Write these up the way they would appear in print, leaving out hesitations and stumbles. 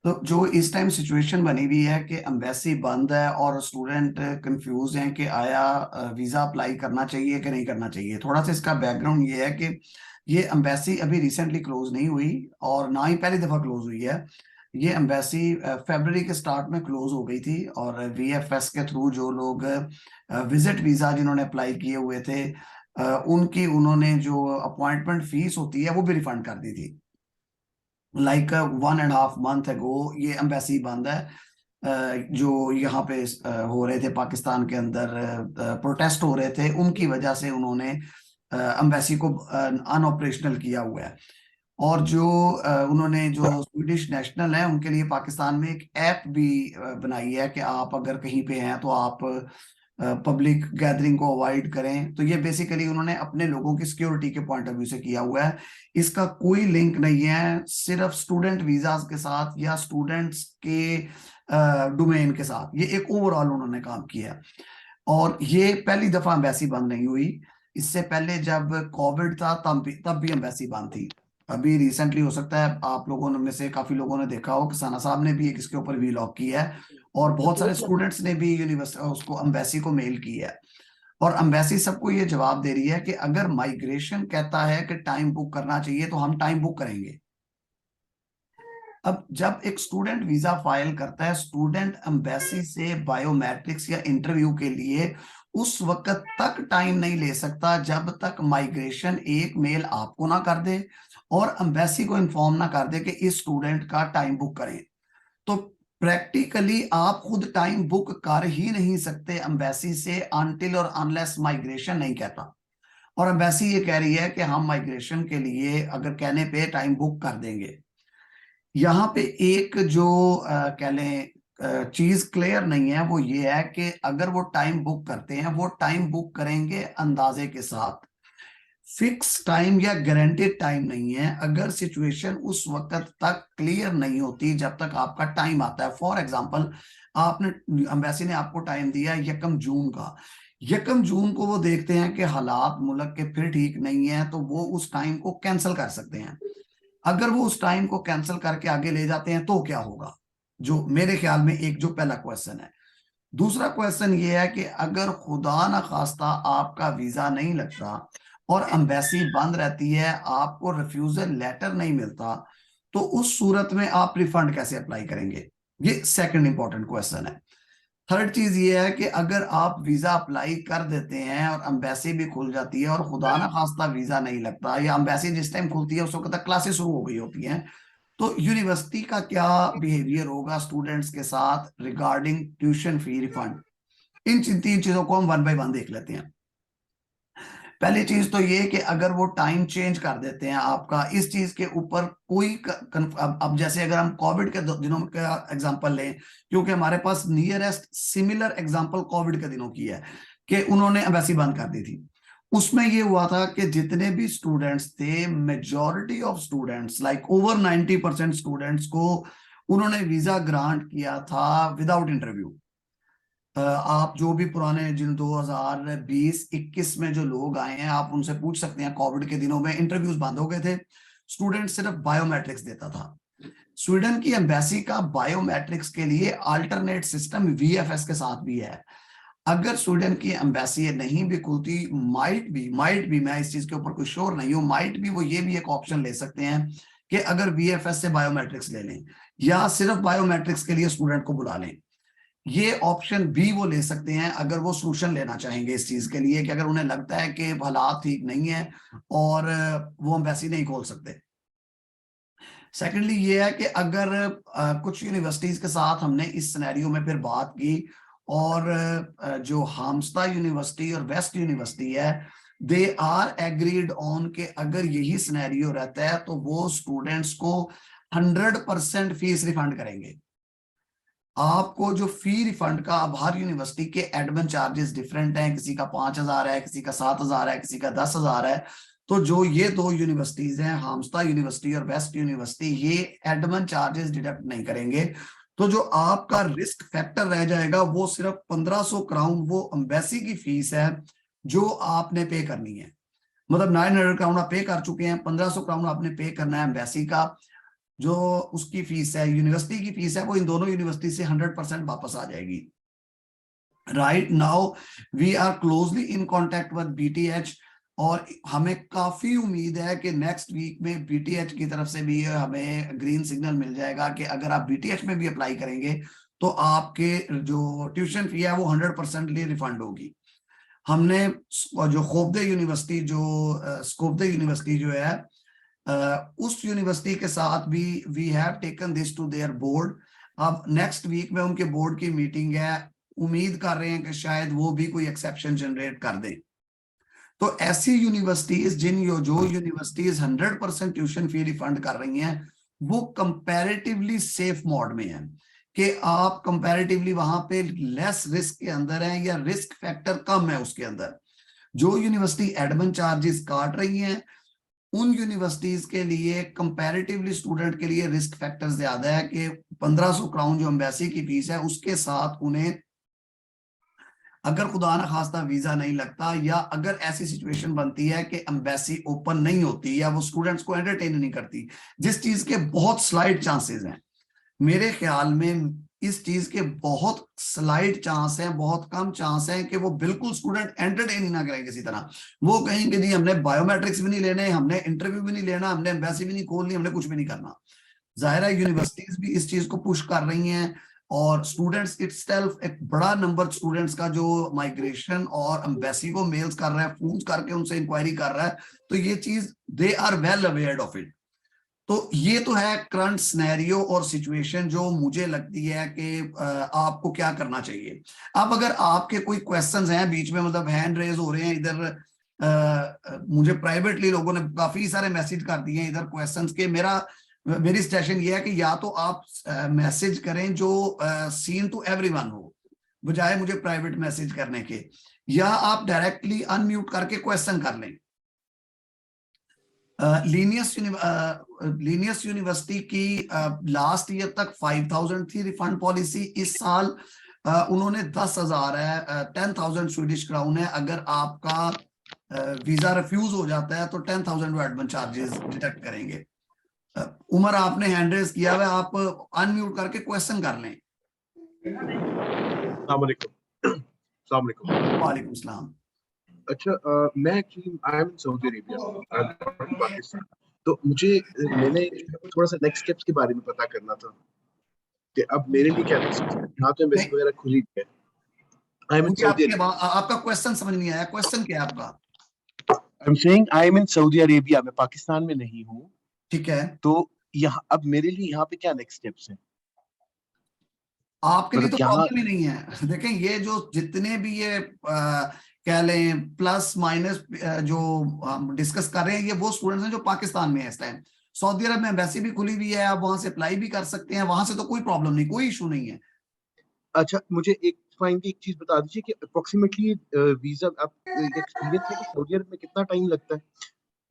तो जो इस टाइम सिचुएशन बनी हुई है कि एम्बेसी बंद है और स्टूडेंट कंफ्यूज हैं कि आया वीजा अप्लाई करना चाहिए कि नहीं करना चाहिए। थोड़ा सा इसका बैकग्राउंड ये है कि ये एम्बेसी अभी रिसेंटली क्लोज नहीं हुई और ना ही पहली दफा क्लोज हुई है। ये एम्बेसी फरवरी के स्टार्ट में क्लोज हो गई थी और वीएफएस के थ्रू जो लोग विजिट वीजा जिन्होंने अप्लाई किए हुए थे उनकी उन्होंने जो अपॉइंटमेंट फीस होती है वो भी रिफंड कर दी थी। लाइक 1.5 मंथ अगो ये एम्बेसी बंद है। जो यहाँ पे हो रहे थे पाकिस्तान के अंदर प्रोटेस्ट हो रहे थे उनकी वजह से उन्होंने एम्बेसी को अनऑपरेशनल किया हुआ है। और जो उन्होंने जो स्वीडिश नेशनल है उनके लिए पाकिस्तान में एक ऐप भी बनाई है कि आप अगर कहीं पे हैं तो आप पब्लिक गैदरिंग को अवॉइड करें। तो ये बेसिकली उन्होंने अपने लोगों की सिक्योरिटी के पॉइंट ऑफ व्यू से किया हुआ है। इसका कोई लिंक नहीं है सिर्फ स्टूडेंट वीजास के साथ या स्टूडेंट्स के डोमेन के साथ। ये एक ओवरऑल उन्होंने काम किया है और ये पहली दफा एम्बेसी बंद नहीं हुई। इससे पहले जब कोविड था तब भी एम्बेसी बंद थी। अभी रिसेंटली हो सकता है आप लोगों में से काफी लोगों ने देखा हो कि सना साहब ने भी एक इसके ऊपर वीलॉग की है और बहुत सारे स्टूडेंट्स ने भी यूनिवर्सिटी उसको एम्बेसी को मेल की है। और एम्बेसी सबको ये जवाब दे रही है कि अगर माइग्रेशन कहता है कि टाइम बुक करना चाहिए तो हम टाइम बुक करेंगे। अब जब एक स्टूडेंट वीजा फाइल करता है स्टूडेंट एम्बेसी से बायोमेट्रिक्स या इंटरव्यू के लिए उस वक्त तक टाइम नहीं ले सकता जब तक माइग्रेशन एक मेल आपको ना कर दे और एम्बेसी को इन्फॉर्म ना कर दे कि इस स्टूडेंट का टाइम बुक करें। तो प्रैक्टिकली आप खुद टाइम बुक कर ही नहीं सकते एम्बेसी से अनटिल और अनलेस माइग्रेशन नहीं कहता। और एम्बेसी ये कह रही है कि हम माइग्रेशन के लिए अगर कहने पे टाइम बुक कर देंगे। यहाँ पे एक जो कह लें चीज क्लियर नहीं है वो ये है कि अगर वो टाइम बुक करते हैं वो टाइम बुक करेंगे अंदाजे के साथ। फिक्स टाइम या गारंटेड टाइम नहीं है। अगर सिचुएशन उस वक्त तक क्लियर नहीं होती जब तक आपका टाइम आता है। फॉर एग्जांपल आपने एम्बेसी ने आपको टाइम दिया 1 जून का। 1 जून को वो देखते हैं कि हालात मुल्क के फिर ठीक नहीं है तो वो उस टाइम को कैंसिल कर सकते हैं। अगर वो उस टाइम को कैंसिल करके आगे ले जाते हैं तो क्या होगा, जो मेरे ख्याल में एक जो पहला क्वेश्चन है। दूसरा क्वेश्चन ये है कि अगर खुदा ना खास्ता आपका वीजा नहीं लगता और एम्बेसी बंद रहती है आपको रिफ्यूजल लेटर नहीं मिलता तो उस सूरत में आप रिफंड कैसे अप्लाई करेंगे। ये सेकंड इंपॉर्टेंट क्वेश्चन है। थर्ड चीज ये है कि अगर आप वीजा अप्लाई कर देते हैं और एम्बेसी भी खुल जाती है और खुदा ना खास्ता वीजा नहीं लगता या एम्बेसी जिस टाइम खुलती है उस वक्त तक क्लासेस शुरू हो गई होती हैं तो यूनिवर्सिटी का क्या बिहेवियर होगा स्टूडेंट्स के साथ रिगार्डिंग ट्यूशन फी रिफंड। इन 3 चीजों को हम वन बाय वन देख लेते हैं। पहली चीज तो ये कि अगर वो टाइम चेंज कर देते हैं आपका इस चीज के ऊपर कोई अब जैसे अगर हम कोविड के दिनों का एग्जांपल लें क्योंकि हमारे पास नियरेस्ट सिमिलर एग्जांपल कोविड के दिनों की है कि उन्होंने एम्बेसी बंद कर दी थी। उसमें ये हुआ था कि जितने भी स्टूडेंट्स थे majority of students like over 90% students को उन्होंने वीजा ग्रांट किया था विदाउट इंटरव्यू। आप जो भी पुराने जिन 2020-21 में जो लोग आए हैं आप उनसे पूछ सकते हैं कोविड के दिनों में इंटरव्यूज बंद हो गए थे। स्टूडेंट सिर्फ बायोमेट्रिक्स देता था। स्वीडन की एम्बेसी का बायोमेट्रिक्स के लिए अल्टरनेट सिस्टम वीएफएस के साथ भी है। अगर स्वीडन की एम्बेसी नहीं भी खुलती माइट भी मैं इस चीज के ऊपर कोई श्योर नहीं हूं माइट भी वो ये भी एक ऑप्शन ले सकते हैं कि अगर वीएफएस से बायोमेट्रिक्स ले लें या सिर्फ बायोमेट्रिक्स के लिए स्टूडेंट को बुला लें। ये ऑप्शन भी वो ले सकते हैं अगर वो सोल्यूशन लेना चाहेंगे इस चीज के लिए कि अगर उन्हें लगता है कि हालात ठीक नहीं है और वो एम्बेसी नहीं खोल सकते। सेकेंडली ये है कि अगर कुछ यूनिवर्सिटीज के साथ हमने इस सिनेरियो में फिर बात की और जो हामस्टा यूनिवर्सिटी और वेस्ट यूनिवर्सिटी है दे आर एग्रीड ऑन के अगर यही सिनेरियो रहता है तो वो स्टूडेंट्स को 100% फीस रिफंड करेंगे। आपको जो फी रिफंड का अब हर यूनिवर्सिटी के एडमिन चार्जेस डिफरेंट हैं किसी का 5,000 है किसी का 7,000 है किसी का 10,000 है। तो जो ये दो यूनिवर्सिटीज हैं हामस्टा यूनिवर्सिटी और वेस्ट यूनिवर्सिटी ये एडमिन चार्जेस डिडक्ट नहीं करेंगे। तो जो आपका रिस्क फैक्टर रह जाएगा वो सिर्फ 1,500 क्राउन वो एम्बेसी की फीस है जो आपने पे करनी है। मतलब 900 क्राउन आप पे कर चुके हैं 1,500 क्राउन आपने पे करना है एम्बेसी का। जो उसकी फीस है, यूनिवर्सिटी की फीस है, वो इन दोनों यूनिवर्सिटी से 100% वापस आ जाएगी। Right now we are closely in contact with BTH, और हमें काफी उम्मीद है कि नेक्स्ट वीक में बीटीएच की तरफ से भी हमें ग्रीन सिग्नल मिल जाएगा कि अगर आप बीटीएच में भी अप्लाई करेंगे तो आपके जो ट्यूशन फी है वो 100% रिफंड होगी। हमने जो खोफदे यूनिवर्सिटी जो स्कोफदे यूनिवर्सिटी जो है उस यूनिवर्सिटी के साथ भी we have taken this to their board. अब नेक्स्ट वीक में उनके बोर्ड की मीटिंग है, उम्मीद कर रहे हैं कि शायद वो भी कोई एक्सेप्शन जनरेट कर दें। तो ऐसी यूनिवर्सिटीज जो यूनिवर्सिटीज 100% ट्यूशन फी रिफंड कर रही हैं वो कंपैरेटिवली सेफ मोड में है कि आप कंपैरेटिवली वहां पे लेस रिस्क के अंदर हैं या रिस्क फैक्टर कम है उसके अंदर। जो यूनिवर्सिटी एडमिन चार्जेस काट रही हैं उन यूनिवर्सिटीज के लिए कंपैरेटिवली स्टूडेंट के लिए रिस्क फैक्टर ज्यादा है कि 1500 क्राउन जो एम्बेसी की फीस है उसके साथ उन्हें अगर खुदा ना खास्ता वीजा नहीं लगता या अगर ऐसी सिचुएशन बनती है कि एम्बेसी ओपन नहीं होती या वो स्टूडेंट्स को एंटरटेन नहीं करती, जिस चीज के बहुत स्लाइड चांसेस हैं, मेरे ख्याल में इस चीज के बहुत स्लाइड चांस हैं, बहुत कम चांस हैं कि वो बिल्कुल स्टूडेंट एंटरटेन ही ना करें किसी तरह। वो कहेंगे जी हमने बायोमेट्रिक्स भी नहीं लेने, हमने इंटरव्यू भी नहीं लेना, हमने एम्बेसी भी नहीं खोलनी, हमने कुछ भी नहीं करना। जाहिर है यूनिवर्सिटीज भी इस चीज को पुश कर रही हैं और स्टूडेंट्स इटसेल्फ, एक बड़ा नंबर स्टूडेंट्स का जो माइग्रेशन और एम्बेसी को मेल्स कर रहा है, फोन करके उनसे इंक्वायरी कर रहा है, तो ये चीज they are well aware of it. तो ये तो है करंट सिनेरियो और सिचुएशन जो मुझे लगती है कि आपको क्या करना चाहिए। अब अगर आपके कोई क्वेश्चंस हैं बीच में, मतलब हैंड रेज हो रहे हैं इधर, मुझे प्राइवेटली लोगों ने काफी सारे मैसेज कर दिए हैं इधर क्वेश्चंस के, मेरी सजेशन ये है कि या तो आप मैसेज करें जो सीन टू एवरीवन हो बजाय मुझे प्राइवेट मैसेज करने के, या आप डायरेक्टली अनम्यूट करके क्वेश्चन कर लें। लीनियस यूनिवर्सिटी की लास्ट ईयर तक 5000 थी रिफंड पॉलिसी, इस साल उन्होंने 10,000 है, 10,000 स्वीडिश क्राउन है। अगर आपका वीजा रिफ्यूज हो जाता है तो 10,000 एडमिन चार्जेस डिडक्ट करेंगे। उमर आपने हैंड रेज किया हुआ, आप अनम्यूट करके क्वेश्चन कर लें। वालेकुम सलाम। अच्छा, मैं actually I am in Saudi Arabia, I am in Pakistan, तो मैंने थोड़ा सा नेक्स्ट स्टेप्स के बारे में पता करना था कि अब मेरे लिए क्या नेक्स्ट स्टेप है। यहाँ तो एम्बेसी वगैरह खुली है। आई एम इन सऊदी अरेबिया। आपका क्वेश्चन समझ नहीं आया, क्वेश्चन क्या है आपका? I am saying I am in Saudi Arabia, मैं पाकिस्तान में नहीं हूँ। ठीक है, तो यहाँ अब मेरे लिए यहाँ पे क्या नेक्स्ट स्टेप्स हैं? आपके लिए तो यहाँ प्रॉब्लम ही नहीं है। देखें ये जो जितने भी ये कह लें प्लस माइनस जो हम डिस्कस कर रहे हैं, ये वो स्टूडेंट्स हैं जो पाकिस्तान में है इस टाइम। सऊदी अरब में एम्बेसी भी खुली हुई है, आप वहां से अप्लाई भी कर सकते हैं, वहां से तो कोई प्रॉब्लम नहीं, कोई इशू नहीं है। अच्छा, मुझे एक चीज बता दीजिए कि अप्रोक्सीमेटली वीजा, आप एक्सपीरियंस है कि सऊदी अरब में कितना टाइम लगता है?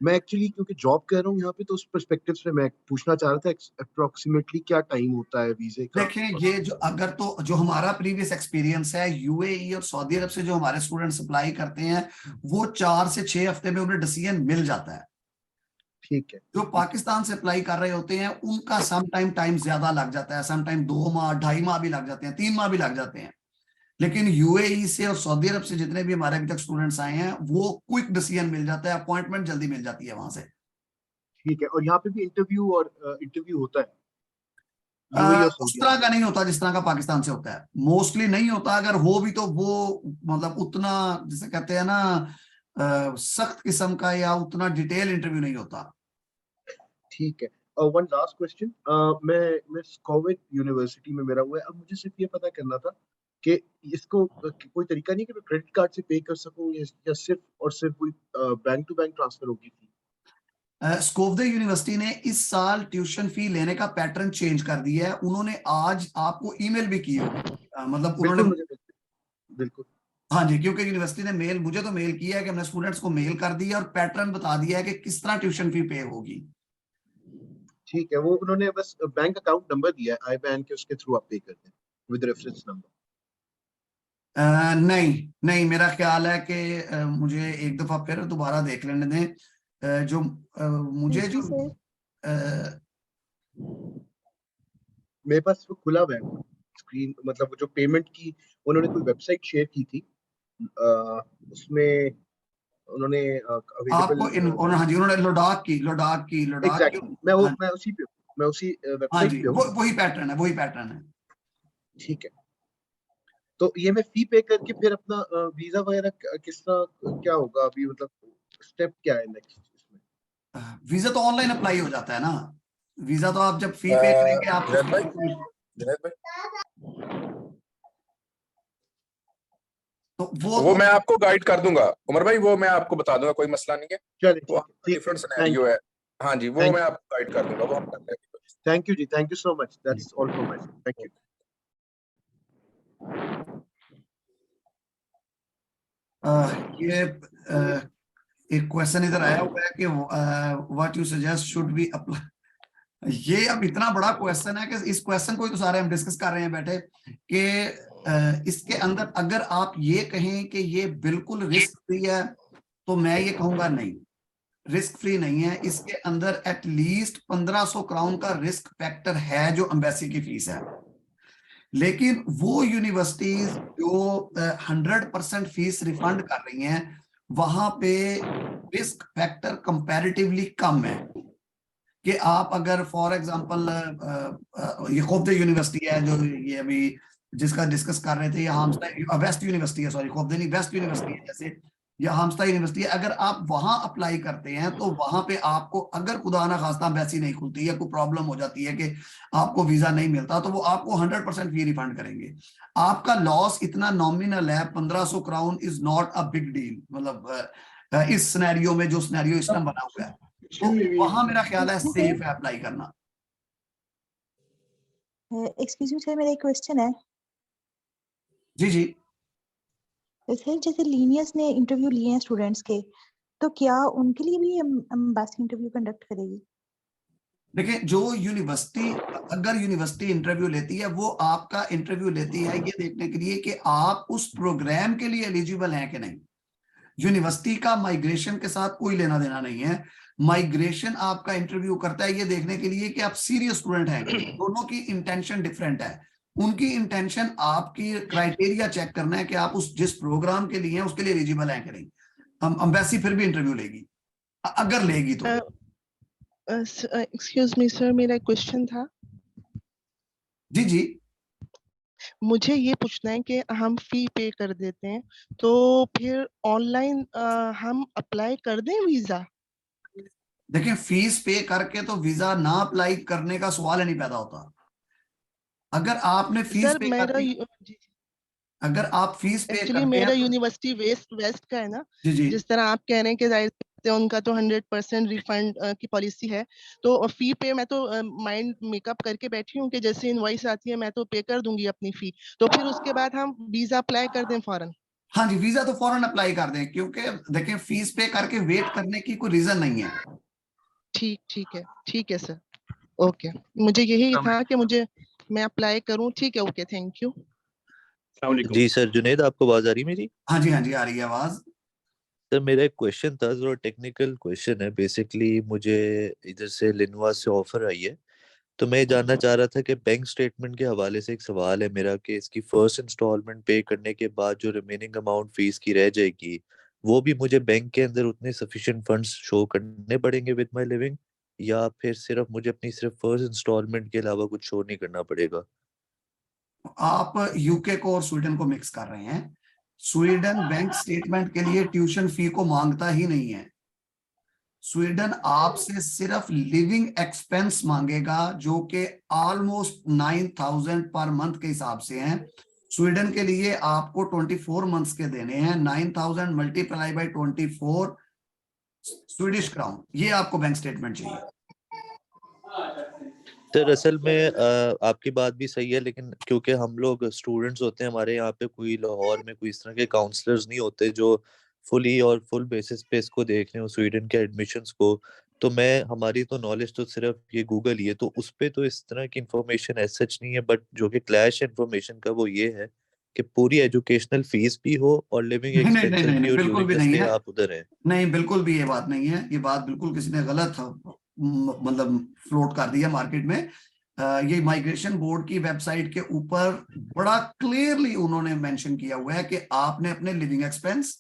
मैं एक्चुअली क्योंकि जॉब कर रहा हूँ यहाँ पे, तो उस पर्सपेक्टिव से मैं पूछना चाह रहा था अप्रोक्सीमेटली क्या टाइम होता है वीजे का। देखें ये जो अगर तो जो हमारा प्रीवियस एक्सपीरियंस है यूएई और सऊदी अरब से जो हमारे स्टूडेंट्स अप्लाई करते हैं वो 4 से 6 हफ्ते में उन्हें डिसीजन मिल जाता है। ठीक है। जो पाकिस्तान से अप्लाई कर रहे होते हैं उनका सम टाइम ज्यादा लग जाता है, सम टाइम 2 माह 2.5 माह भी लग जाते हैं, 3 माह भी लग जाते हैं। लेकिन यूएई से और सऊदी अरब से जितने भी हमारे अभी तक स्टूडेंट्स आए हैं वो क्विक डिसीजन मिल जाता है, अपॉइंटमेंट जल्दी मिल जाती है वहां से। ठीक है, और यहाँ पे भी इंटरव्यू होता है यूएई और उस सऊदी तरह अरब का नहीं होता जिस तरह का पाकिस्तान से होता है, मोस्टली नहीं होता। अगर हो भी तो वो मतलब उतना जिसे कहते हैं ना सख्त किस्म का या उतना डिटेल इंटरव्यू नहीं होता। ठीक है। और वन लास्ट क्वेश्चन, मैं स्कॉविड यूनिवर्सिटी में मेरा हुआ है। अब मुझे सिर्फ ये पता करना था कि इसको कोई तरीका नहीं कि मैं क्रेडिट कार्ड से पे कर सकूं, या सिर्फ और सिर्फ कोई बैंक टू बैंक ट्रांसफर होगी थी? स्कोफदे यूनिवर्सिटी ने इस साल ट्यूशन फी लेने का पैटर्न चेंज कर दिया है। उन्होंने आज आपको ईमेल भी की होगी, मतलब बिल्कुल, उन्होंने, मुझे बिल्कुल। हाँ जी, क्योंकि यूनिवर्सिटी ने मेल, मुझे तो मेल किया है कि हमने स्टूडेंट्स को मेल कर दिया और पैटर्न बता दिया है कि किस तरह ट्यूशन फी पे होगी। ठीक है, वो उन्होंने बस बैंक अकाउंट नंबर दिया है आई बैन के, उसके थ्रू आप पे कर दें विद रेफरेंस नंबर। नहीं नहीं, मेरा ख्याल है कि मुझे एक दफा फिर दोबारा देख लेने दें। जो मुझे जो मेरे पास वो खुला हुआ है स्क्रीन, मतलब वो जो पेमेंट की उन्होंने कोई वेबसाइट शेयर की थी, उसमें उन्होंने आपको अवेलेबल, हाँ जी, उन्होंने लद्दाख की। एग्जैक्टली मैं वो हाँ, मैं उसी हाँ वेबसाइट जी, पे हूँ। वो वही पैटर्न है, वही पैटर्न है। ठीक है, तो ये मैं फी पे करके फिर अपना वीजा वगैरह किस तरह क्या होगा अभी, मतलब स्टेप क्या है नेक्स्ट इसमें? वीजा तो ऑनलाइन अप्लाई हो जाता है ना। वीजा तो आप जब फी पे करेंगे आपको जुनैद भाई, फिर जुनैद भाई, तो वो वो तो मैं आपको गाइड कर दूंगा उमर भाई, वो मैं आपको बता दूंगा, कोई मसला नहीं है। चलिए वो ठीक है, ठीक है, डिफरेंट थैंक सिनेरियो है। हाँ जी, वो थैंक मैं आपको गाइड कर दूंगा, वो हम कर लेंगे। थैंक यू जी, thank you so much, that's all from my side, thank you. ये एक क्वेश्चन इधर आया हुआ है कि what you suggest should be apply. ये अब इतना बड़ा क्वेश्चन है कि इस क्वेश्चन को ही तो सारे हम डिस्कस कर रहे हैं बैठे कि इसके अंदर अगर आप ये कहें कि ये बिल्कुल रिस्क फ्री है, तो मैं ये कहूंगा नहीं, रिस्क फ्री नहीं है। इसके अंदर एटलीस्ट 1500 क्राउन का रिस्क फैक्टर है जो एम्बेसी की फीस है। लेकिन वो यूनिवर्सिटीज जो 100% फीस रिफंड कर रही हैं, वहां पे रिस्क फैक्टर कंपैरेटिवली कम है। कि आप अगर फॉर एग्जांपल ये खौफदे यूनिवर्सिटी है जो ये अभी जिसका डिस्कस कर रहे थे, या हाम्स्टा वेस्ट यूनिवर्सिटी है, सॉरी खौफदे नहीं, वेस्ट यूनिवर्सिटी है जैसे, या हाम्स्टा यूनिवर्सिटी है, अगर आप वहां अप्लाई करते हैं तो वहां पे आपको अगर खुदा ना खास्ता एम्बेसी नहीं खुलती या कोई प्रॉब्लम हो जाती है कि आपको वीजा नहीं मिलता, तो वो आपको 100% फी रिफंड करेंगे। आपका लॉस इतना नॉमिनल है, 1500 crown is not a big deal. मतलब इस सिनेरियो में जो सिनेरियो इस टाइम बना हुआ है, तो वहां मेरा ख्याल है सेफ है अप्लाई करना। एक्सक्यूज मी सर, मेरा एक क्वेश्चन है। जी जी। सर जैसे लीनियस ने इंटरव्यू लिए हैं स्टूडेंट्स के, तो क्या उनके लिए भी एम्बेसी इंटरव्यू कंडक्ट करेगी? देखिए, जो यूनिवर्सिटी, अगर यूनिवर्सिटी इंटरव्यू लेती है, वो आपका इंटरव्यू लेती है ये देखने के लिए कि आप उस प्रोग्राम के लिए एलिजिबल हैं कि नहीं। यूनिवर्सिटी का माइग्रेशन के साथ कोई लेना देना नहीं है। माइग्रेशन आपका इंटरव्यू करता है ये देखने के लिए कि आप सीरियस स्टूडेंट हैं कि नहीं। दोनों की इंटेंशन डिफरेंट है। उनकी इंटेंशन आपकी क्राइटेरिया चेक करना है कि आप उस जिस प्रोग्राम के लिए हैं उसके लिए एलिजिबल हैं कि नहीं। एम्बेसी फिर भी इंटरव्यू लेगी, अगर लेगी तो। एक्सक्यूज मी सर, मेरा एक क्वेश्चन था। जी जी। मुझे ये पूछना है कि हम फी पे कर देते हैं, तो फिर ऑनलाइन हम अप्लाई कर दें वीजा? देखिए, फीस पे करके तो वीजा ना अप्लाई करने का सवाल ही नहीं पैदा होता। अगर आपने फीस सर पे मेरा करके, अगर आप फीस पे एक्चुअली करते हैं मेरा तो यूनिवर्सिटी वेस्ट वेस्ट का है ना। जी जी। जिस तरह आप कह रहे हैं कि जाहिर सी बात है, उनका तो 100% रिफंड की पॉलिसी है। तो फी पे मैं तो माइंड मेकअप करके बैठी हूँ कि जैसे इनवॉइस आती है मैं तो पे कर दूंगी अपनी फी। तो फिर उसके बाद हम वीजा अप्लाई कर दें फौरन? हाँ जी, वीजा तो फौरन अप्लाई कर दें, क्योंकि देखिए फीस पे करके वेट करने की कोई रीजन नहीं है। ठीक ठीक है सर। ओके, मुझे यही था कि मुझे मैं अप्लाई करूं। ठीक है, ओके, थैंक यू। जी सर, जुनेद आपको आवाज आ रही मेरी? हाँ जी, हाँ जी, आ रही है आवाज। सर मेरा एक क्वेश्चन था, थोड़ा टेक्निकल क्वेश्चन है। बेसिकली मुझे इधर से लिनवा से ऑफर आई है, तो मैं ये जानना चाह रहा था कि बैंक स्टेटमेंट के हवाले से एक सवाल है मेरा कि इसकी फर्स्ट इंस्टॉलमेंट पे करने के बाद जो रिमेनिंग अमाउंट फीस की रह जाएगी, वो भी मुझे बैंक के अंदर उतने सफिशिएंट फंड्स शो करने पड़ेंगे विद माय लिविंग, या फिर सिर्फ मुझे अपनी सिर्फ फर्स्ट इंस्टॉलमेंट के अलावा कुछ शो नहीं करना पड़ेगा? आप यूके को और स्वीडन को मिक्स कर रहे हैं। स्वीडन बैंक स्टेटमेंट के लिए ट्यूशन फी को मांगता ही नहीं है। स्वीडन आपसे सिर्फ लिविंग एक्सपेंस मांगेगा, जो कि ऑलमोस्ट 9000 पर मंथ के हिसाब से हैं। स्वीडन के लिए आपको 24 मंथ्स के देने हैं। 9000 मल्टीप्लाई बाई 24 स्वीडिश क्राउन, ये आपको बैंक स्टेटमेंट चाहिए। सर असल में आपकी बात भी सही है, लेकिन क्योंकि हम लोग स्टूडेंट्स होते हैं, हमारे यहाँ पे कोई लाहौर में कोई इस तरह के काउंसलर्स नहीं होते जो फुली और फुल बेसिस पे इसको देख रहे हो स्वीडन के एडमिशन्स को। तो मैं, हमारी तो नॉलेज तो सिर्फ ये गूगल ही है, तो उस पे तो इस तरह की इंफॉर्मेशन एज सच नहीं है। बट जो कि क्लैश इंफॉर्मेशन का वो ये है कि पूरी एजुकेशनल फीस भी हो और लिविंग नहीं नहीं नहीं एक्सपेंसेस नहीं भी नहीं, हो बिल्कुल ड्यूरिंग भी द नहीं स्टे है। आप उधर हैं। नहीं, बिल्कुल भी ये बात नहीं है। ये बात बिल्कुल किसी ने गलत मतलब फ्लोट कर दिया मार्केट में। ये माइग्रेशन बोर्ड की वेबसाइट के ऊपर बड़ा क्लियरली उन्होंने मेंशन किया हुआ है कि आपने अपने लिविंग एक्सपेंस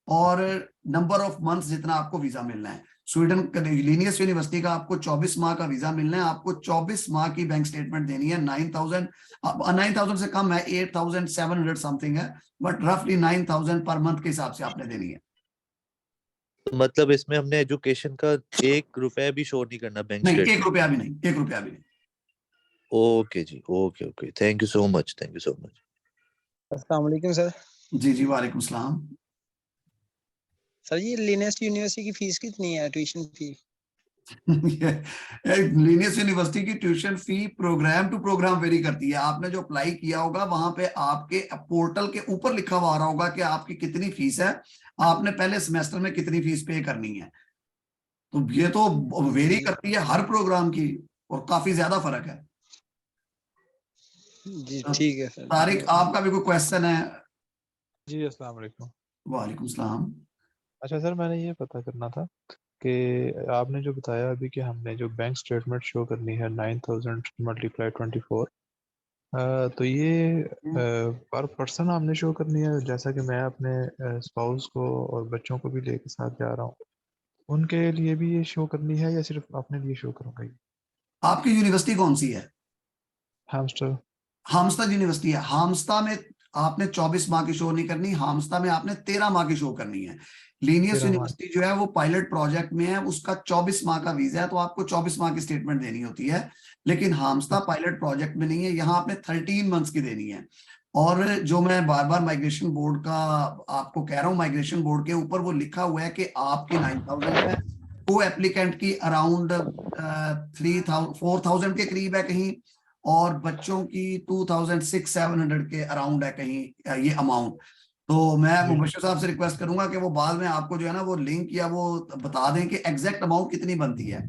और नंबर ऑफ मंथ्स जितना आपको वीजा मिलना है। स्वीडन लीनियस यूनिवर्सिटी का आपको 24 माह का वीजा मिलना है, आपको 24 माह की बैंक स्टेटमेंट देनी है। 9,000 से कम है, 8,700 समथिंग है, बट रफली 9,000 पर मंथ के हिसाब से आपने देनी है। मतलब इसमें हमने एजुकेशन का 1 रुपया भी शो नहीं करना बैंक नहीं, स्टेटमेंट? 1 रुपया भी नहीं, 1 रुपया भी नहीं। ओके जी, okay okay, thank you so much, thank you so much. अस्सलाम वालेकुम सर। जी जी, वालेकुम सलाम। सर ये लीनियस यूनिवर्सिटी की फीस कितनी है, ट्यूशन फी? लीनियस यूनिवर्सिटी की tuition fee program to program vary करती है। आपने जो अप्लाई किया होगा वहां पे आपके पोर्टल के ऊपर लिखा हुआ आ रहा होगा कि आपकी कितनी फीस है, आपने पहले सेमेस्टर में कितनी फीस पे करनी है। तो ये तो वेरी करती है हर प्रोग्राम की, और काफी ज्यादा फर्क है। जी ठीक है सर। तारिक, आपका भी कोई क्वेश्चन है? जी अस्सलाम वालेकुम। वालेकुम सलाम। अच्छा सर, मैंने ये पता करना था कि आपने जो बताया अभी कि हमने जो बैंक स्टेटमेंट शो करनी है 9,000 मल्टीप्लाई 24, तो ये पर पर्सन हमने शो करनी है, जैसा कि मैं अपने स्पाउस को और बच्चों को भी लेके साथ जा रहा हूँ, उनके लिए भी ये शो करनी है या सिर्फ अपने लिए शो करूँगा ये? आपकी यूनिवर्सिटी कौन सी है? हैमस्टर। हाम्स्टा यूनिवर्सिटी है। हाम्स्टा में आपने 24 माह की शो नहीं करनी, हाम्स्टा में आपने 13 माह की शो करनी है। लीनियस 13 माह। यूनिवर्सिटी जो है वो पायलट प्रोजेक्ट में है, उसका 24 माह का वीजा है, तो आपको 24 माह की स्टेटमेंट देनी होती है। लेकिन हाम्स्टा पायलट प्रोजेक्ट में नहीं है, यहाँ आपने 13 मंथ्स की देनी है। और जो मैं बार बार माइग्रेशन बोर्ड का आपको कह रहा हूँ, माइग्रेशन बोर्ड के ऊपर वो लिखा हुआ है कि आपकी 9,000 है, को एप्लीकेंट की अराउंड 4,000 के करीब है कहीं, और बच्चों की 2,600-700 के अराउंड है कहीं ये अमाउंट। तो मैं जी। मुबशिर साहब से रिक्वेस्ट करूंगा कि वो बाद में आपको जो है ना वो लिंक या वो बता दें कि एग्जैक्ट अमाउंट कितनी बनती है।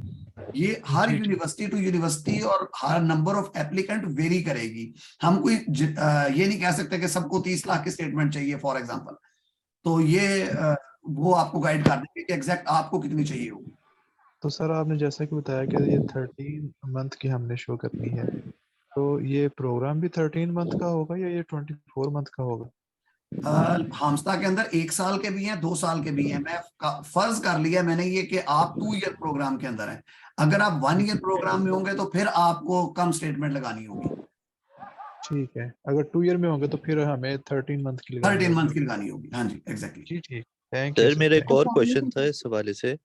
ये हर जी, ठीक। यूनिवर्सिटी टू यूनिवर्सिटी और हर नंबर ऑफ एप्लीकेंट वेरी करेगी। हम कोई ये नहीं कह सकते कि सबको 30 लाख की स्टेटमेंट चाहिए फॉर एग्जांपल। तो ये वो आपको गाइड कर देंगे कि एग्जैक्ट आपको कितनी चाहिए होगी। तो सर आपने जैसा कि बताया कि ये 13 मंथ की हमने शो करनी है, तो ये प्रोग्राम भी 13 मंथ का होगा या ये 24 मंथ का होगा? हाम्स्टा के अंदर 1 साल के भी हैं, 2 साल के भी हैं। मैं फर्ज कर लिया मैंने ये कि आप 2 ईयर प्रोग्राम के अंदर हैं। अगर आप 1 ईयर प्रोग्राम में होंगे तो फिर आपको कम स्टेटमेंट लगानी होगी। ठीक है, अगर 2 ईयर में होंगे तो फिर हमें 13 मंथ की लगानी 13 मंथ होगी। की लगानी होगी। हाँ जी, एग्जैक्टली। जी ठीक, थैंक यू सर सर। मेरा एक थैंक और क्वेश्चन था इस हवाले से।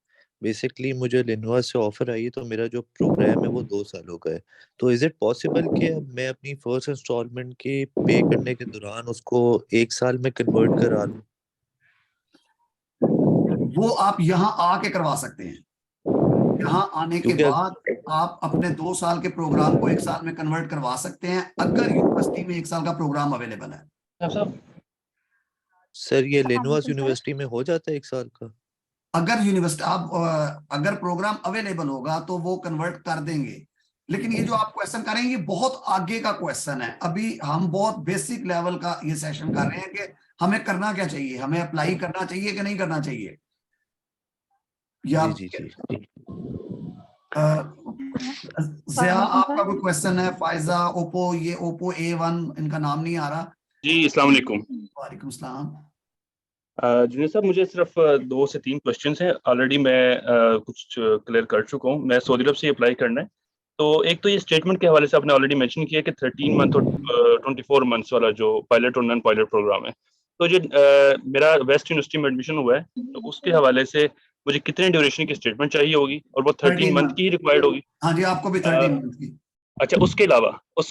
बेसिकली मुझे लिनोवा से ऑफर आई है, तो मेरा जो प्रोग्राम है वो 2 सालों का है। तो इज इट पॉसिबल कि अब मैं अपनी फर्स्ट इंस्टॉलमेंट के पे करने के दौरान उसको 1 साल में कन्वर्ट करा लूं? वो आप यहाँ आके करवा सकते हैं। यहाँ आने के क्योंकि बाद आप अपने 2 साल के प्रोग्राम को 1 साल में कन्वर्ट करवा सकते हैं, अगर यूनिवर्सिटी में 1 साल का प्रोग्राम अवेलेबल है। सर ये लिनोवा यूनिवर्सिटी में हो जाता है 1 साल का? अगर यूनिवर्सिटी आप अगर प्रोग्राम अवेलेबल होगा तो वो कन्वर्ट कर देंगे। लेकिन ये जो आप क्वेश्चन कर रहे हैं ये बहुत आगे का क्वेश्चन है। अभी हम बहुत बेसिक लेवल का ये सेशन कर रहे हैं कि हमें करना क्या चाहिए, हमें अप्लाई करना चाहिए कि नहीं करना चाहिए। या जी जी जी। ज़िया, आपका कोई क्वेश्चन है? फायजा, ओप्पो, ये ओप्पो A1, इनका नाम नहीं आ रहा। जी अस्सलाम वालेकुम। वालेकुम सलाम। जुनेद साहब, मुझे सिर्फ 2 से 3 क्वेश्चंस हैं। ऑलरेडी मैं कुछ क्लियर कर चुका हूँ। मैं सऊदी अरब से अप्लाई करना है। तो एक तो ये स्टेटमेंट के हवाले से आपने ऑलरेडी मेंशन किया कि 13 मंथ और 24 मंथ्स वाला जो पायलट और नॉन पायलट प्रोग्राम है। तो जो मेरा वेस्ट यूनिवर्सिटी में एडमिशन हुआ है, तो उसके हवाले से मुझे कितने ड्यूरेशन की स्टेटमेंट चाहिए होगी, और वो 13 मंथ की ही रिक्वायर्ड होगी? हाँ जी, आपको भी 13 मंथ की। अच्छा, उसके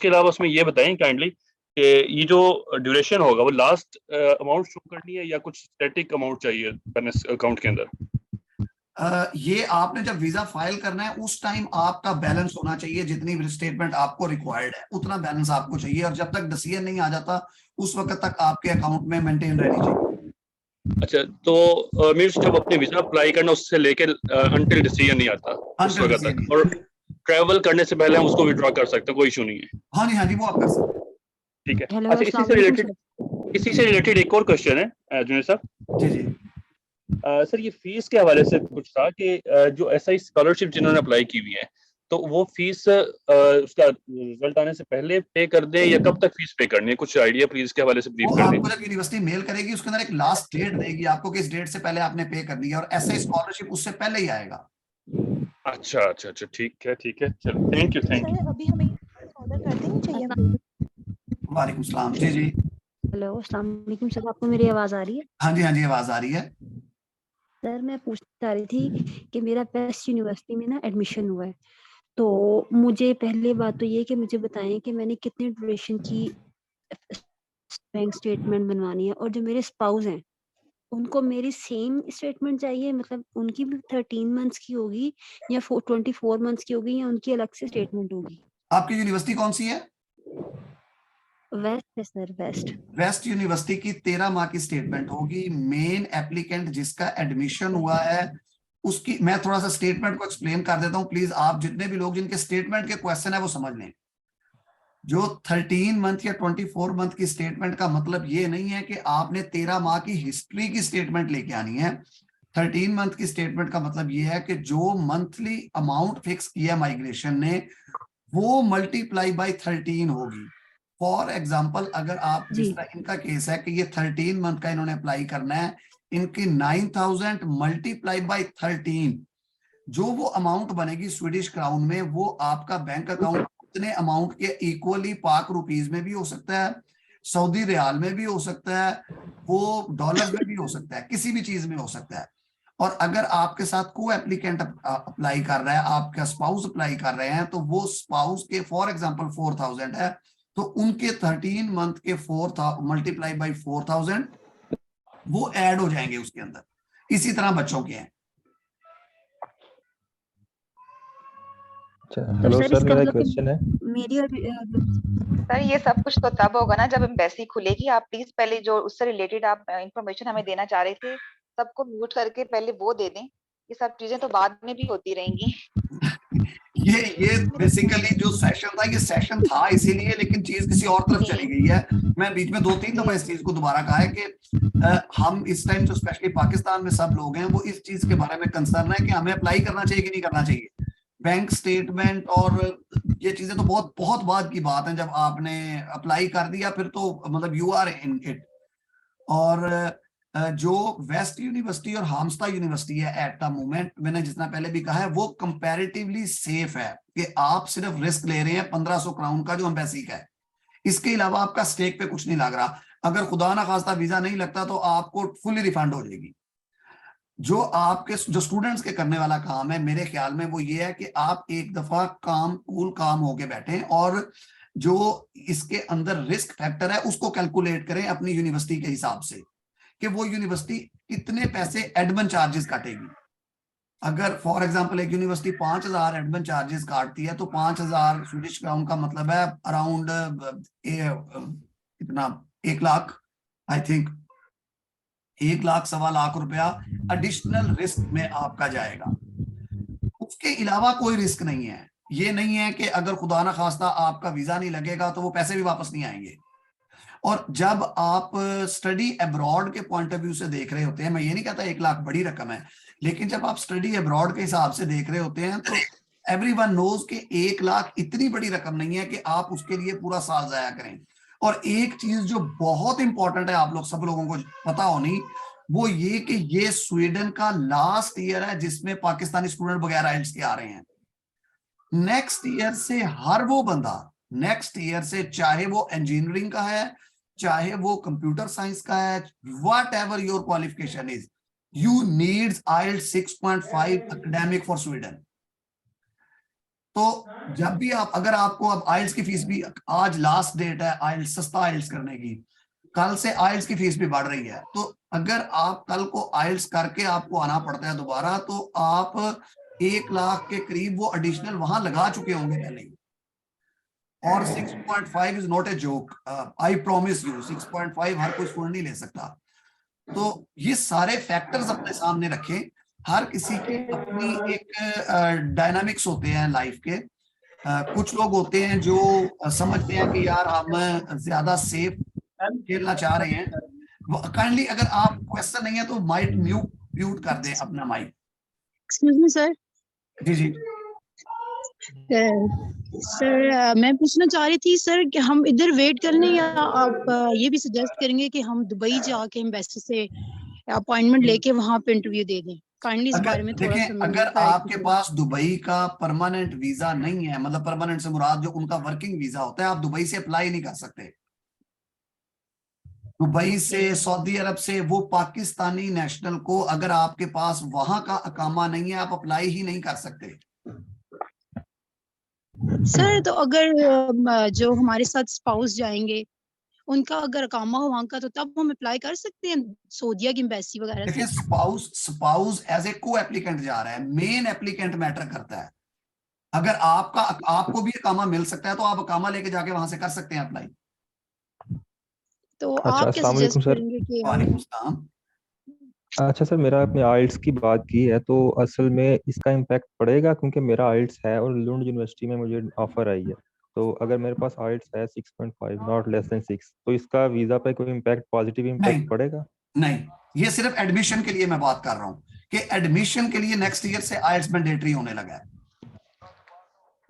अलावा उसमें ये बताएं काइंडली कि ये जो ड्यूरेशन होगा वो लास्ट अमाउंट शो करनी है या कुछ स्टैटिक अमाउंट चाहिए अकाउंट के अंदर? ये आपने जब वीजा फाइल करना है उस टाइम आपका बैलेंस होना चाहिए, जितनी भी स्टेटमेंट आपको रिक्वायर्ड है उतना बैलेंस आपको चाहिए, और जब तक डिसीजन नहीं आ जाता उस वक्त तक आपके अकाउंट में मेंटेन रहनी चाहिए। अच्छा, तो मींस जब अपने वीजा अप्लाई करना उससे लेके अंटिल डिसीजन नहीं आता उस Until वक्त decision तक, और ट्रैवल करने से पहले हम उसको विड्रॉ कर सकते हैं, कोई इशू नहीं है? हाँ जी, वो आप कर सकते हैं। ठीक है। हेलो, अच्छा, अस्सलाम वालेकुम इसी से रिलेटेड एक और क्वेश्चन है जुनेद साहब। जी। सर ये फीस के हवाले से कुछ था कि जो SI स्कॉलरशिप जिन्होंने अप्लाई की हुई है, तो वो फीस उसका रिजल्ट आने से पहले पे कर दे या कब तक फीस पे करनी है? कुछ आइडिया प्लीज के हवाले से ब्रीफ वो कर दें। आपको जब यूनिवर्सिटी मेल करेगी उसके अंदर एक लास्ट डेट देगी आपको कि इस डेट से पहले आपने पे करनी है, और ऐसे स्कॉलरशिप उससे पहले ही आएगा। अच्छा अच्छा अच्छा, ठीक है चलो, थैंक यू सर अभी हमें ऑर्डर कर देनी चाहिए हमें? वालेकुम सलाम। जी जी, हेलो, अस्सलाम वालेकुम सर, आपको मेरी आवाज आ रही है? हाँ जी आवाज आ रही है। सर मैं पूछना चाह रही थी कि मेरा बेस्ट यूनिवर्सिटी में ना एडमिशन हुआ है, तो मुझे पहले बात तो ये कि मुझे बताएं कि मैंने कितने ड्यूरेशन की बैंक स्टेटमेंट बनवानी है, और जो मेरे स्पाउस हैं उनको मेरी सेम स्टेटमेंट चाहिए, मतलब उनकी भी 13 मंथ्स की होगी या 24 मंथ्स की होगी, या उनकी अलग से स्टेटमेंट होगी? आपकी यूनिवर्सिटी कौन सी है? वेस्ट है सर, वेस्ट। वेस्ट यूनिवर्सिटी की 13 माह की स्टेटमेंट होगी। मेन एप्लीकेंट जिसका एडमिशन हुआ है उसकी, मैं थोड़ा सा स्टेटमेंट को एक्सप्लेन कर देता हूं प्लीज, आप जितने भी लोग जिनके स्टेटमेंट के क्वेश्चन है वो समझ लें। जो 13 मंथ या 24 मंथ की स्टेटमेंट का मतलब ये नहीं है कि आपने 13 माह की हिस्ट्री की स्टेटमेंट लेके आनी है। 13 मंथ की स्टेटमेंट का मतलब ये है कि जो मंथली अमाउंट फिक्स किया माइग्रेशन ने वो मल्टीप्लाई बाय 13 होगी। फॉर एग्जाम्पल, अगर आप, जिस तरह इनका केस है कि ये 13 मंथ का इन्होंने अप्लाई करना है, इनकी 9000 मल्टीप्लाई बाय 13, जो वो अमाउंट बनेगी स्वीडिश क्राउन में, वो आपका बैंक अकाउंट उतने अमाउंट के इक्वली पाक रुपीज में भी हो सकता है, सऊदी रियाल में भी हो सकता है, वो डॉलर में भी हो सकता है, किसी भी चीज में हो सकता है। और अगर आपके साथ को एप्लीकेंट अप्लाई कर रहा है, आपका स्पाउस अप्लाई कर रहे हैं, तो वो स्पाउस के फॉर एग्जांपल 4000 है, तो उनके 13 मंथ के 4 मल्टीप्लाई बाय 4000 वो ऐड हो जाएंगे उसके अंदर। इसी तरह बच्चों के हैं। हेलो सर, मेरा क्वेश्चन है मेरी और सर ये सब कुछ तो तब होगा ना जब एम्बेसी खुलेगी। आप प्लीज पहले जो उससे रिलेटेड आप इंफॉर्मेशन हमें देना चाह रहे थे सबको म्यूट करके पहले वो दे दें। ये सब चीजें तो बाद में भी होती रहेंगी। ये बेसिकली जो सेशन था, ये सेशन था इसीलिए, लेकिन चीज किसी और तरफ चली गई है। मैं बीच में 2-3 दफा इस चीज को दोबारा कहा है कि हम इस टाइम जो स्पेशली पाकिस्तान में सब लोग हैं वो इस चीज के बारे में कंसर्न है कि हमें अप्लाई करना चाहिए कि नहीं करना चाहिए। बैंक स्टेटमेंट और ये चीजें तो बहुत बहुत बाद की बात है। जब आपने अप्लाई कर दिया फिर तो मतलब यू आर इन इट। और जो वेस्ट यूनिवर्सिटी और हाम्स्टा यूनिवर्सिटी है एट द मोमेंट, मैंने जितना पहले भी कहा है, वो कंपैरेटिवली सेफ है कि आप सिर्फ रिस्क ले रहे हैं 1500 क्राउन का जो एम्बेसी का है। इसके अलावा आपका स्टेक पे कुछ नहीं लग रहा। अगर खुदा ना खास्ता वीजा नहीं लगता तो आपको फुली रिफंड हो जाएगी। जो आपके जो स्टूडेंट्स के करने वाला काम है मेरे ख्याल में वो ये है कि आप एक दफा काम होके बैठें और जो इसके अंदर रिस्क फैक्टर है उसको कैलकुलेट करें अपनी यूनिवर्सिटी के हिसाब से कि वो यूनिवर्सिटी कितने पैसे एडमिन चार्जेस काटेगी। अगर फॉर एग्जांपल एक यूनिवर्सिटी 5000 एडमिन चार्जेस काटती है तो 5000 स्वीडिश क्राउन का मतलब है अराउंड कितना, 1 लाख, आई थिंक 1 लाख 1.25 लाख रुपया एडिशनल रिस्क में आपका जाएगा। उसके अलावा कोई रिस्क नहीं है। ये नहीं है कि अगर खुदा ना खास्ता आपका वीजा नहीं लगेगा तो वो पैसे भी वापस नहीं आएंगे। और जब आप स्टडी अब्रॉड के पॉइंट ऑफ व्यू से देख रहे होते हैं, मैं ये नहीं कहता 1 लाख बड़ी रकम है, लेकिन जब आप स्टडी अब्रॉड के हिसाब से देख रहे होते हैं तो एवरीवन नोज कि 1 लाख इतनी बड़ी रकम नहीं है कि आप उसके लिए पूरा साल जाया करें। और एक चीज जो बहुत इंपॉर्टेंट है, आप लोग सब लोगों को पता होनी, वो ये कि ये स्वीडन का लास्ट ईयर है जिसमें पाकिस्तानी स्टूडेंट वगैरह आइल्स के आ रहे हैं। नेक्स्ट ईयर से हर वो बंदा, नेक्स्ट ईयर से चाहे वो इंजीनियरिंग का है, चाहे वो कंप्यूटर साइंस का है, what ever your qualification is, you needs IELTS 6.5 academic for Sweden. तो जब भी आप, अगर आपको अब IELTS की फीस भी, आज लास्ट डेट है IELTS सस्ता IELTS करने की, कल से IELTS की फीस भी बढ़ रही है, तो अगर आप कल को IELTS करके आपको आना पड़ता है दोबारा तो आप 1 लाख के करीब वो एडिशनल वहां लगा चुके होंगे पहले ही। और 6.5 is not a joke, I promise you 6.5 हर कोई स्टूडेंट नहीं ले सकता। तो ये सारे फैक्टर्स अपने सामने रखें। हर किसी के अपनी एक डायनामिक्स होते हैं लाइफ के। कुछ लोग होते हैं जो समझते हैं कि यार हम ज्यादा सेफ खेलना चाह रहे हैं। काइंडली अगर आप क्वेश्चन नहीं है तो माइक म्यूट कर दें अपना माइक। Excuse me sir. जी जी। सर मैं पूछना चाह रही थी सर कि हम इधर वेट कर लें या आप ये भी सजेस्ट करेंगे कि हम दुबई जाके एम्बेसी से अपॉइंटमेंट लेके वहां पे इंटरव्यू दे दें? काइंडली इस बारे में थोड़ा सा देखें, अगर मुझे आपके पास दुबई का परमानेंट वीजा नहीं है, मतलब परमानेंट से मुराद जो उनका वर्किंग वीजा होता है, आप दुबई से अप्लाई नहीं कर सकते। दुबई से, सऊदी अरब से, वो पाकिस्तानी नेशनल को अगर आपके पास वहां का अकामा नहीं है, आप अप्लाई ही नहीं कर सकते। सर तो अगर जो हमारे साथ स्पाउस जाएंगे उनका अगर अकामा हो वहां का, तो तब हम अप्लाई कर सकते हैं सऊदीया की एम्बेसी वगैरह देखिए, से? स्पाउस एज ए को एप्लीकेंट जा रहा है, मेन एप्लीकेंट मैटर करता है। अगर आपको भी अकामा मिल सकता है तो आप अकामा लेके जाके वहां से कर सकते हैं अप्लाई। तो अच्छा, आप क्या अस्सलाम सजेस्ट वालेकुम सर। करेंगे कि वालेकुम सलाम। अच्छा सर, मेरा आपने आइल्स की बात की है तो असल में इसका इम्पैक्ट पड़ेगा, क्योंकि मेरा आइल्स है और लुंड यूनिवर्सिटी में मुझे ऑफर आई है। तो अगर मेरे पास आइल्स है 6.5 नॉट लेस देन 6, तो इसका वीजा पे कोई इम्पैक्ट, पॉजिटिव इम्पैक्ट नहीं पड़ेगा? नहीं, ये सिर्फ एडमिशन के लिए मैं बात कर रहा हूँ कि एडमिशन के लिए नेक्स्ट ईयर से आइल्स मैंडेटरी होने लगा है।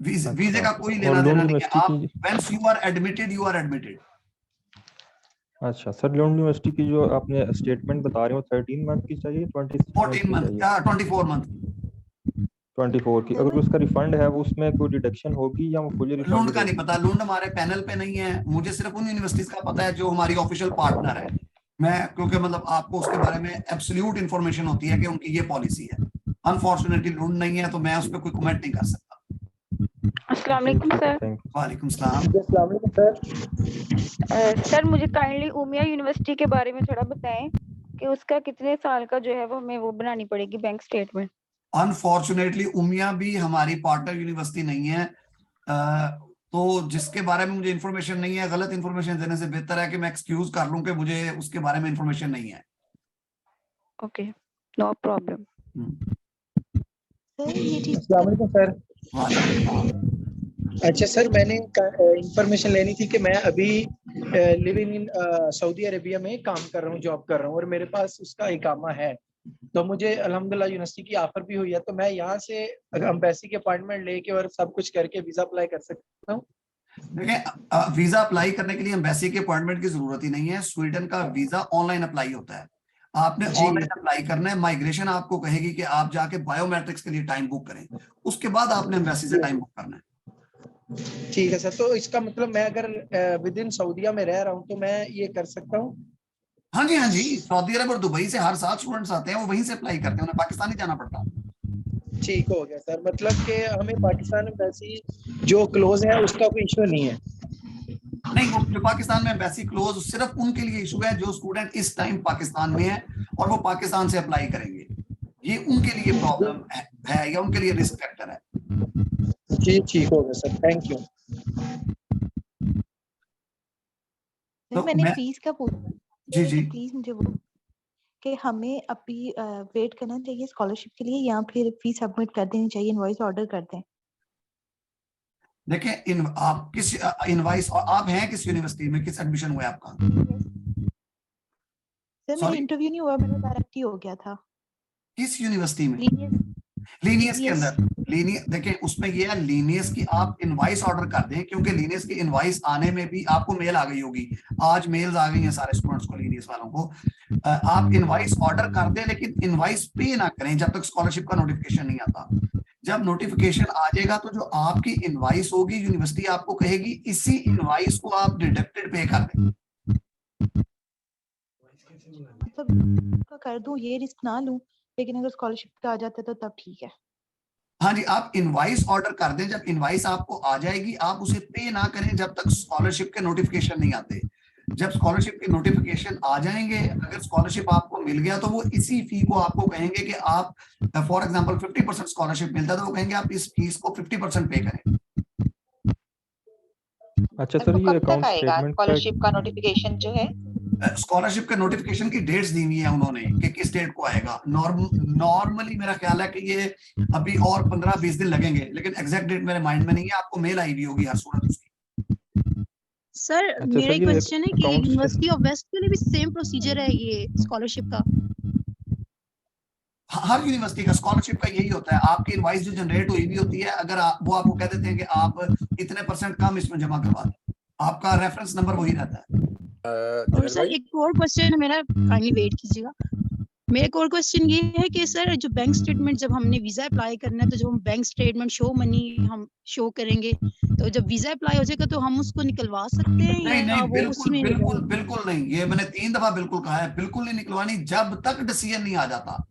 वीजे का कोई और लेना देना लुंड नहीं है। यूनिवर्सिटी आप की, once you are admitted, you are admitted. अच्छा सर, लुंड यूनिवर्सिटी की जो आपने स्टेटमेंट बता रहे हो 13 मंथ की चाहिए, 20 मंथ 14 की मंथ चाहिए? या 24 मंथ। 24 की। अगर उसका रिफंड है वो उसमें कोई डिडक्शन होगी या वो फुली लुंड रिफंडेड का नहीं होगी? पता, लुंड हमारे पैनल पे नहीं है। मुझे सिर्फ उन यूनिवर्सिटीज का पता है जो हमारी ऑफिशियल पार्टनर है। मैं, क्योंकि मतलब आपको उसके बारे में एब्सोल्यूट इंफॉर्मेशन होती है कि उनकी ये पॉलिसी है। अनफॉर्चुनेटली लुंड नहीं है, तो मैं उस पर कोई कमेंट नहीं कर सकता। अस्सलाम वालेकुम सर। वालेकुम सलाम। सर मुझे काइंडली उमिया यूनिवर्सिटी के बारे में थोड़ा बताएं कि उसका कितने साल का जो है वो हमें वो बनानी पड़ेगी बैंक स्टेटमेंट? अनफॉर्चुनेटली उमिया भी हमारी पार्टनर यूनिवर्सिटी नहीं है। तो जिसके बारे में मुझे इंफॉर्मेशन नहीं है, गलत इंफॉर्मेशन देने से बेहतर है कि मैं एक्सक्यूज कर लूं कि मुझे उसके बारे में इंफॉर्मेशन नहीं है। Okay, no problem. सर ये चीज अस्सलाम वालेकुम सर। अच्छा सर, मैंने इंफॉर्मेशन लेनी थी कि मैं अभी लिविंग इन सऊदी अरेबिया में काम कर रहा हूँ, जॉब कर रहा हूँ और मेरे पास उसका इकामा है। तो मुझे अल्हम्दुलिल्लाह यूनिवर्सिटी की ऑफर भी हुई है, तो मैं यहाँ से एम्बेसी के अपॉइंटमेंट लेके और सब कुछ करके वीजा अप्लाई कर सकता हूँ? देखिए, वीजा अप्लाई करने के लिए एम्बेसी के अपॉइंटमेंट की जरूरत ही नहीं है। स्वीडन का वीजा ऑनलाइन अप्लाई होता है। आपने ऑनलाइन अप्लाई करना है। माइग्रेशन आपको कहेगी कि आप जाके बायोमेट्रिक्स के लिए टाइम बुक करें, उसके बाद आपने एम्बेसी से टाइम बुक करना है। ठीक है सर, तो इसका मतलब मैं अगर विद इन सऊदीया में रह रहा हूँ तो मैं ये कर सकता हूँ? हाँ जी, हाँ जी। सऊदी अरब और दुबई से हर साल स्टूडेंट्स आते हैं, वो वहीं से अप्लाई करते हैं, उन्हें पाकिस्तान नहीं जाना पड़ता। ठीक हो गया सर, मतलब कि हमें पाकिस्तान एम्बेसी जो क्लोज है उसका कोई इश्यू नहीं है? नहीं, वो जो पाकिस्तान में एम्बेसी क्लोज सिर्फ उनके लिए इशू है जो स्टूडेंट इस टाइम पाकिस्तान में है और वो पाकिस्तान से अप्लाई करेंगे। ये उनके लिए प्रॉब्लम है या उनके लिए रिस्क फैक्टर है। जी ठीक हो गया सर, थैंक यू। तो मैंने फीस का पूछा, जी जी, प्लीज मुझे वो कि हमें अभी वेट करना चाहिए स्कॉलरशिप के लिए या फिर फीस सबमिट कर देनी चाहिए, इनवॉइस ऑर्डर कर दें? देखिए, आप किस इनवाइस और आप हैं किस यूनिवर्सिटी में, किस एडमिशन हुआ है आपका? सर मेरा इंटरव्यू नहीं हुआ, मेरा डायरेक्ट ही हो गया था। किस यूनिवर्सिटी में? लीनियस लीनियस के अंदर। लीनियस, देखिए उसमें ये है, लीनियस की आप इनवाइस ऑर्डर कर दें, क्योंकि लीनियस की इनवाइस आने में भी आपको मेल आ गई होगी। आज मेल्स आ गई हैं सारे स्टूडेंट्स को, लीनियस वालों को। आप इनवाइस ऑर्डर कर दें, लेकिन इनवाइस पे ना करें जब तक स्कॉलरशिप का नोटिफिकेशन नहीं आता। जब नोटिफिकेशन आ जाएगा तो जो आपकी इनवाइस होगी, यूनिवर्सिटी आपको कहेगी इसी इनवाइस को आप डिडक्टेड पे कर दें। मतलब कर दूं, ये रिस्क ना लूं, लेकिन अगर स्कॉलरशिप का आ जाता है तो तब ठीक है। हाँ जी, आप इनवाइस ऑर्डर कर दें। जब इनवाइस आपको आ जाएगी, आप उसे पे ना करें जब तक स्कॉलरशिप के नोटिफिकेशन नहीं आते। जब स्कॉलरशिप के नोटिफिकेशन आ जाएंगे, अगर स्कॉलरशिप आपको मिल गया तो वो इसी फी को आपको कहेंगे कि आप, फॉर एग्जांपल 50% स्कॉलरशिप मिलता है तो वो कहेंगे आप इस फीस को 50% पे करें। अच्छा सर, ये कब तक अकाउंट आएगा स्टेटमेंट स्कॉलरशिप का नोटिफिकेशन जो है? स्कॉलरशिप के नोटिफिकेशन की डेट्स दी हुई है उन्होंने कि किस डेट को आएगा। नॉर्मली मेरा ख्याल है कि ये अभी और 15-20 दिन लगेंगे, लेकिन एग्जैक्ट डेट मेरे माइंड में नहीं है। आपको मेल आई भी होगी हर सूरत उसकी। सर अच्छा मेरा सर, एक ये क्वेश्चन है कि अकाउंट यूनिवर्सिटी ऑफ वेस्ट के लिए भी सेम प्रोसीजर है ये स्कॉलरशिप का? हर यूनिवर्सिटी का स्कॉलरशिप का यही होता है, आपकी इनवॉइस जो जनरेट हुई भी होती है, अगर वो आपको कह देते हैं कि आप इतने % कम इसमें जमा करवा दें, आपका रेफरेंस नंबर वही रहता है। और सर एक और क्वेश्चन है मेरा, काइंडली वेट कीजिएगा। मेरा एक और क्वेश्चन ये है कि सर जो बैंक स्टेटमेंट, जब हमने वीजा अप्लाई करना है तो जब हम बैंक स्टेटमेंट शो मनी हम शो करेंगे, तो जब वीजा अप्लाई हो जाएगा तो हम उसको निकलवा सकते हैं नहीं या नहीं, वो उसी बिल्कुल में बिल्कुल बिल्कुल नहीं, ये मैंने 3 दफा बिल्कुल कहा है, बिल्कुल नहीं निकलवानी जब तक डिसीजन नहीं आ जाता।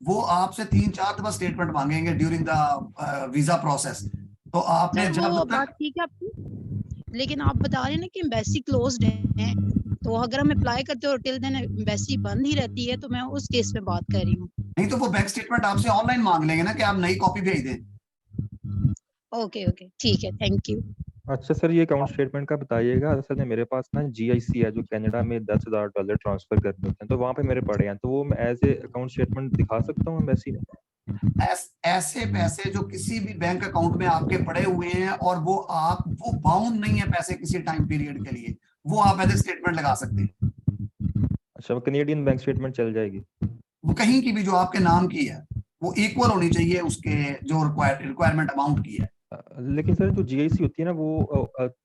वो आपसे 3-4 दफा स्टेटमेंट मांगेंगे ड्यूरिंग द वीजा प्रोसेस, तो आपने सर जब वो तक बात ठीक है आपकी, लेकिन आप बता रहे हैं ना कि एम्बेसी क्लोज्ड है, तो अगर हम अप्लाई करते हो टिल देन एम्बेसी बंद ही रहती है, तो मैं उस केस में बात कर रही हूँ। नहीं तो वो बैंक स्टेटमेंट आपसे ऑनलाइन मांग लेंगे ना कि आप नई कॉपी भेज दें। ओके ओके ठीक है, थैंक यू। अच्छा सर, ये अकाउंट स्टेटमेंट का बताइएगा। असल में मेरे पास ना GIC है जो कनाडा में $10,000 ट्रांसफर करने होते हैं, तो वहाँ पे मेरे पड़े हैं, तो वो मैं एज ए अकाउंट स्टेटमेंट दिखा सकता हूँ एम्बेसी में? ऐसे पैसे जो किसी भी बैंक अकाउंट में आपके पड़े हुए हैं और वो बाउंड नहीं है पैसे किसी टाइम पीरियड के लिए, वो आप एज ए स्टेटमेंट लगा सकते हैं। अच्छा, वो कनेडियन बैंक स्टेटमेंट चल जाएगी? वो कहीं की भी जो आपके नाम की है वो इक्वल होनी चाहिए उसके जो रिक्वायरमेंट अमाउंट की है। लेकिन सर जो GIC होती है ना वो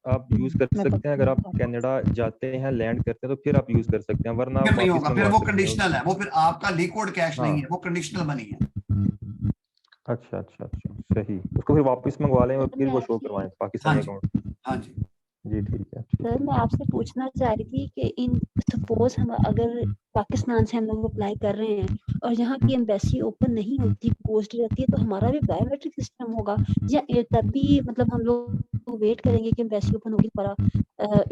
आप यूज कर सकते हैं अगर आप कनाडा जाते हैं, लैंड करते हैं, तो फिर आप यूज कर सकते हैं, वरना फिर आप नहीं वापस होगा, फिर मंगवा वो सकते हैं कंडीशनल है, वो फिर आपका लिक्विड कैश नहीं है, वो कंडीशनल मनी है। अच्छा अच्छा अच्छा, सही। उसको फिर वापस मंगवा लें और फिर वो शो करवाएं पाकिस्तानी अकाउंट। हाँ जी जी ठीक है। सर मैं आपसे पूछना चाह रही थी कि इन सपोज हम अगर पाकिस्तान से हम लोग अप्लाई कर रहे हैं और यहाँ की एम्बेसी ओपन नहीं होती, क्लोज्ड रहती है, तो हमारा भी बायोमेट्रिक सिस्टम होगा या तब भी मतलब हम लोग वेट करेंगे कि एम्बेसी ओपन होगी पर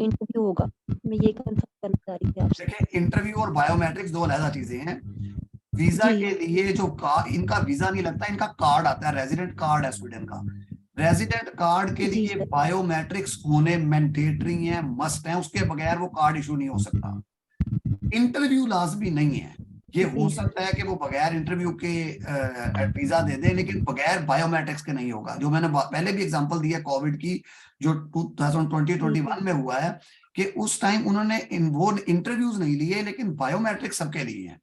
इंटरव्यू होगा? मैं ये कंफर्म करना चाह रही थी आपसे। देखिए, इंटरव्यू और बायोमेट्रिक्स दो अलग चीजें हैं। वीजा के लिए जो इनका वीजा नहीं लगता, इनका कार्ड आता है, रेजिडेंट कार्ड है स्वीडन का। रेजिडेंट कार्ड के लिए बायोमेट्रिक्स होने मैंडेटरी है, मस्ट है, उसके बगैर वो कार्ड इशू नहीं हो सकता। इंटरव्यू लाजमी नहीं है, ये हो सकता है कि वो बगैर इंटरव्यू के वीजा दे दें, लेकिन बगैर बायोमेट्रिक्स के नहीं होगा। जो मैंने पहले भी एग्जांपल दिया कोविड की, जो 2020-21 में हुआ है, कि उस टाइम उन्होंने वो इंटरव्यूज नहीं लिए लेकिन बायोमेट्रिक्स सबके लिए हैं।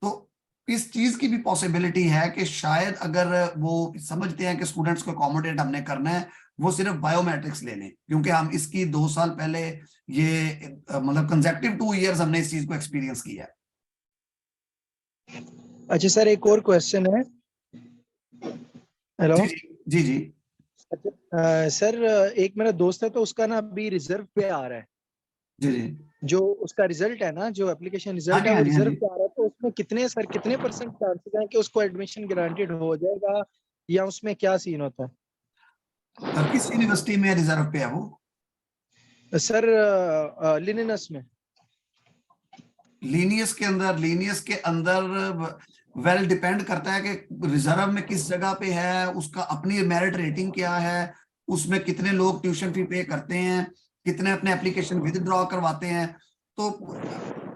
तो इस चीज की भी पॉसिबिलिटी है कि शायद अगर वो समझते हैं कि स्टूडेंट्स को अकोमोडेट हमने करना है, वो सिर्फ बायोमेट्रिक्स ले लें, क्योंकि हम इसकी 2 साल पहले ये मतलब कंसेक्टिव 2 इयर्स हमने इस चीज को एक्सपीरियंस किया है। अच्छा सर, एक और क्वेश्चन है। हेलो जी जी। सर एक मेरा दोस्त है, तो उसका ना अभी रिजर्व पे आ रहा है। जी जी। जो उसका रिजल्ट है ना, जो एप्लीकेशन रिजल्ट है वो रिजर्व पे आ रहा है, तो उसमें कितने % चांसेस हैं कि उसको एडमिशन ग्रांटेड हो जाएगा, या उसमें क्या सीन होता है? किस यूनिवर्सिटी में रिजर्व पे है वो? सर लिनियस में। लीनियस के अंदर वेल डिपेंड करता है कि रिजर्व में किस जगह पे है, उसका अपनी मेरिट रेटिंग क्या है, उसमें कितने लोग ट्यूशन फी पे करते हैं, कितने अपने एप्लीकेशन विदड्रॉ करवाते हैं। तो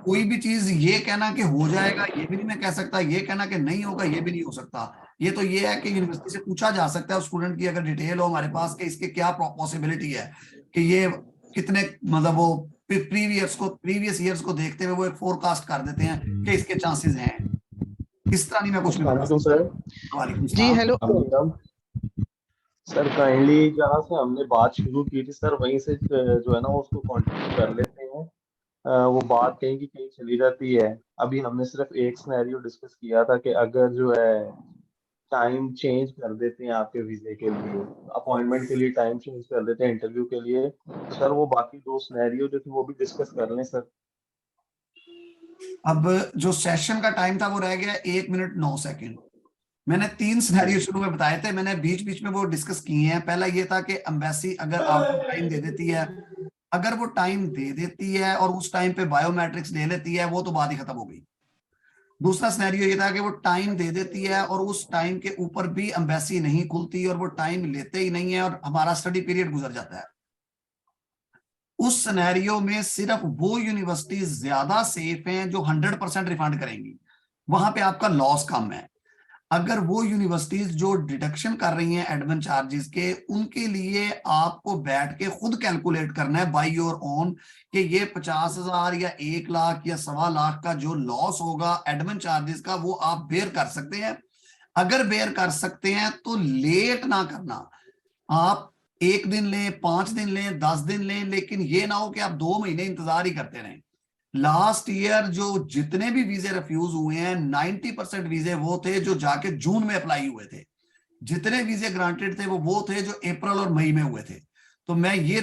कोई भी चीज ये कहना कि हो जाएगा ये भी नहीं मैं कह सकता, ये कहना कि नहीं होगा ये भी नहीं हो सकता। ये तो ये है कि यूनिवर्सिटी से पूछा जा सकता है, स्टूडेंट की अगर डिटेल हो हमारे पास कि इसके क्या पॉसिबिलिटी है, कि ये कितने मतलब वो प्रीवियस ईयर्स को देखते हुए वो एक फोरकास्ट कर देते हैं कि इसके चांसेस हैं। इस तरह नहीं मैं कुछ नहीं बता सकता। जी हेलो सर, काइंडली जहाँ से हमने बात शुरू की थी सर, वहीं से जो है ना उसको कंटिन्यू कर लेते हैं। वो बात कहीं की कहीं चली जाती है। अभी हमने सिर्फ एक सिनेरियो डिस्कस किया था कि अगर जो है टाइम चेंज कर देते हैं आपके वीजे के लिए, अपॉइंटमेंट के लिए टाइम चेंज कर देते हैं इंटरव्यू के लिए, तो सर वो बाकी 2 सिनेरियो जो थे वो भी डिस्कस कर लें सर। अब जो सेशन का टाइम था वो रह गया 1 मिनट 9 सेकंड। मैंने 3 सिनेरियो शुरू में बताए थे, मैंने बीच बीच में वो डिस्कस किए हैं। पहला ये था कि एम्बेसी अगर आपको टाइम दे देती है, अगर वो टाइम दे देती है और उस टाइम पे बायोमेट्रिक्स ले लेती है, वो तो बात ही खत्म हो गई। दूसरा सिनेरियो ये था कि वो टाइम दे देती है और उस टाइम के ऊपर भी एम्बेसी नहीं खुलती और वो टाइम लेते ही नहीं है और हमारा स्टडी पीरियड गुजर जाता है। उस सिनेरियो में सिर्फ वो यूनिवर्सिटीज ज्यादा सेफ हैं जो 100% रिफंड करेंगी, वहां पे आपका लॉस कम है। अगर वो यूनिवर्सिटीज जो डिडक्शन कर रही हैं एडमिन चार्जेस के, उनके लिए आपको बैठ के खुद कैलकुलेट करना है बाय योर ओन कि ये 50,000 या 1 लाख या 1.25 लाख का जो लॉस होगा एडमिन चार्जेस का, वो आप बेयर कर सकते हैं। अगर बेयर कर सकते हैं तो लेट ना करना, आप 1 दिन लें, 5 दिन लें, 10 दिन लें, लेकिन ये ना हो कि आप 2 महीने इंतजार ही करते रहें। लास्ट ईयर जो जितने भी वीजे रिफ्यूज हुए हैं 90% वीजे वो थे जो जाके जून में अप्लाई हुए थे, जितने वीजे ग्रांटेड थे वो थे जो अप्रैल और मई में हुए थे। तो मैं ये